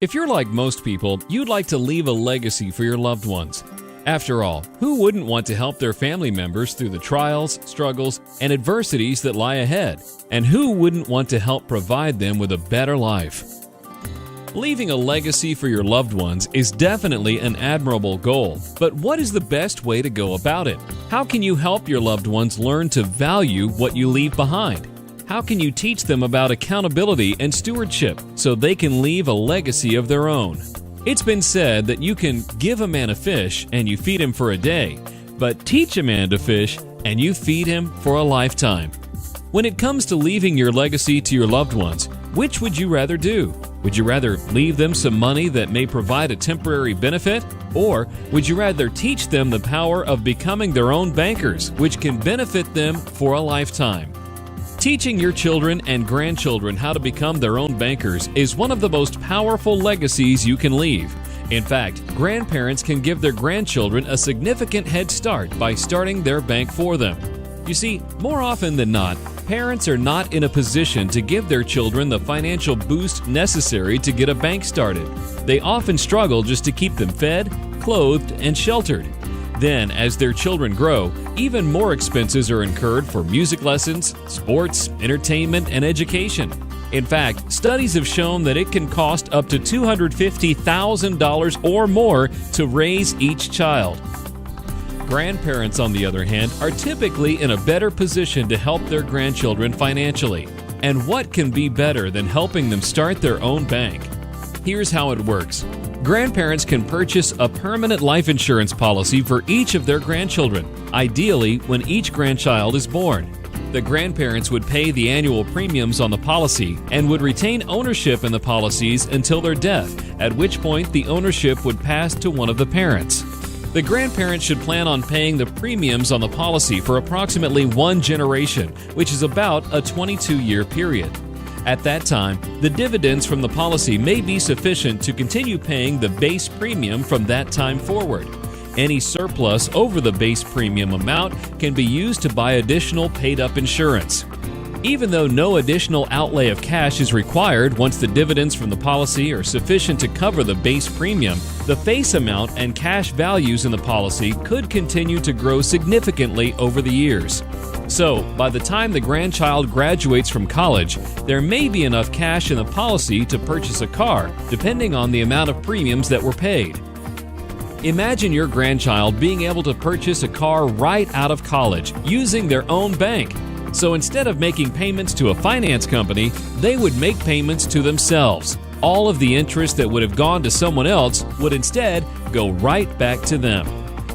If you're like most people, you'd like to leave a legacy for your loved ones. After all, who wouldn't want to help their family members through the trials, struggles, and adversities that lie ahead? And who wouldn't want to help provide them with a better life? Leaving a legacy for your loved ones is definitely an admirable goal, but what is the best way to go about it? How can you help your loved ones learn to value what you leave behind? How can you teach them about accountability and stewardship so they can leave a legacy of their own? It's been said that you can give a man a fish and you feed him for a day, but teach a man to fish and you feed him for a lifetime. When it comes to leaving your legacy to your loved ones, which would you rather do? Would you rather leave them some money that may provide a temporary benefit? Or would you rather teach them the power of becoming their own bankers, which can benefit them for a lifetime? Teaching your children and grandchildren how to become their own bankers is one of the most powerful legacies you can leave. In fact, grandparents can give their grandchildren a significant head start by starting their bank for them. You see, more often than not, parents are not in a position to give their children the financial boost necessary to get a bank started. They often struggle just to keep them fed, clothed, and sheltered. Then, as their children grow, even more expenses are incurred for music lessons, sports, entertainment, and education. In fact, studies have shown that it can cost up to $250,000 or more to raise each child. Grandparents, on the other hand, are typically in a better position to help their grandchildren financially. And what can be better than helping them start their own bank? Here's how it works. Grandparents can purchase a permanent life insurance policy for each of their grandchildren, ideally when each grandchild is born. The grandparents would pay the annual premiums on the policy and would retain ownership in the policies until their death, at which point the ownership would pass to one of the parents. The grandparents should plan on paying the premiums on the policy for approximately one generation, which is about a 22-year period. At that time, the dividends from the policy may be sufficient to continue paying the base premium from that time forward. Any surplus over the base premium amount can be used to buy additional paid-up insurance. Even though no additional outlay of cash is required once the dividends from the policy are sufficient to cover the base premium, the face amount and cash values in the policy could continue to grow significantly over the years. So, by the time the grandchild graduates from college, there may be enough cash in the policy to purchase a car, depending on the amount of premiums that were paid. Imagine your grandchild being able to purchase a car right out of college using their own bank. So instead of making payments to a finance company, they would make payments to themselves. All of the interest that would have gone to someone else would instead go right back to them.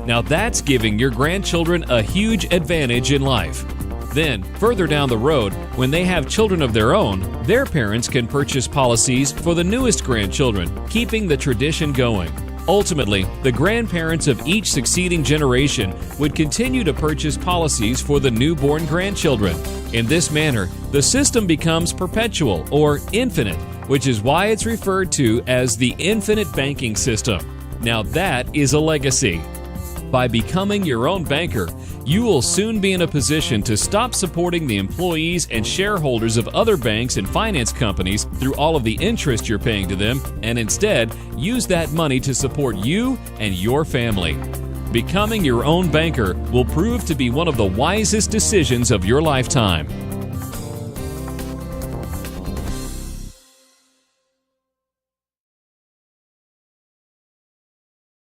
Now that's giving your grandchildren a huge advantage in life. Then, further down the road, when they have children of their own, their parents can purchase policies for the newest grandchildren, keeping the tradition going. Ultimately, the grandparents of each succeeding generation would continue to purchase policies for the newborn grandchildren. In this manner, the system becomes perpetual or infinite, which is why it's referred to as the infinite banking system. Now that is a legacy. By becoming your own banker, you will soon be in a position to stop supporting the employees and shareholders of other banks and finance companies through all of the interest you're paying to them, and instead use that money to support you and your family. Becoming your own banker will prove to be one of the wisest decisions of your lifetime.